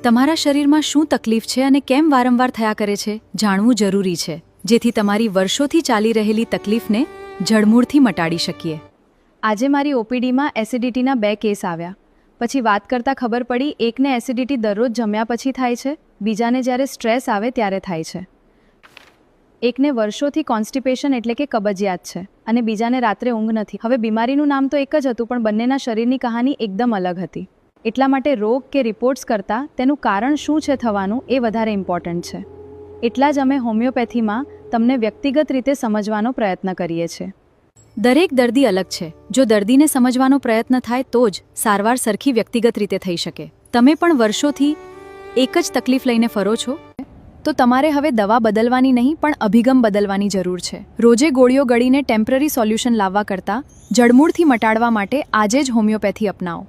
તમારા શરીરમાં શું તકલીફ છે અને કેમ વારંવાર થયા કરે છે જાણવું જરૂરી છે, જેથી તમારી વર્ષોથી ચાલી રહેલી તકલીફને જડમૂળથી મટાડી શકીએ. આજે મારી ઓપીડીમાં એસિડિટીના 2 કેસ આવ્યા. પછી વાત કરતાં ખબર પડી, એકને એસિડિટી દરરોજ જમ્યા પછી થાય છે, બીજાને જ્યારે સ્ટ્રેસ આવે ત્યારે થાય છે. એકને વર્ષોથી કોન્સ્ટિપેશન એટલે કે કબજિયાત છે અને બીજાને રાત્રે ઊંઘ નથી. હવે બીમારીનું નામ તો એક જ હતું, પણ બંનેના શરીરની કહાની એકદમ અલગ હતી. એટલા માટે રોગ કે રિપોર્ટ્સ કરતાં તેનું કારણ શું છે થવાનું એ વધારે ઇમ્પોર્ટન્ટ છે. એટલા જ અમે હોમિયોપેથીમાં તમને વ્યક્તિગત રીતે સમજવાનો પ્રયત્ન કરીએ છીએ. દરેક દર્દી અલગ છે. જો દર્દીને સમજવાનો પ્રયત્ન થાય તો જ સારવાર સરખી વ્યક્તિગત રીતે થઈ શકે. તમે પણ વર્ષોથી એક જ તકલીફ લઈને ફરો છો તો તમારે હવે દવા બદલવાની નહીં, પણ અભિગમ બદલવાની જરૂર છે. રોજે ગોળીઓ ગળીને ટેમ્પરરી સોલ્યુશન લાવવા કરતાં જડમૂળથી મટાડવા માટે આજે જ હોમિયોપેથી અપનાવો.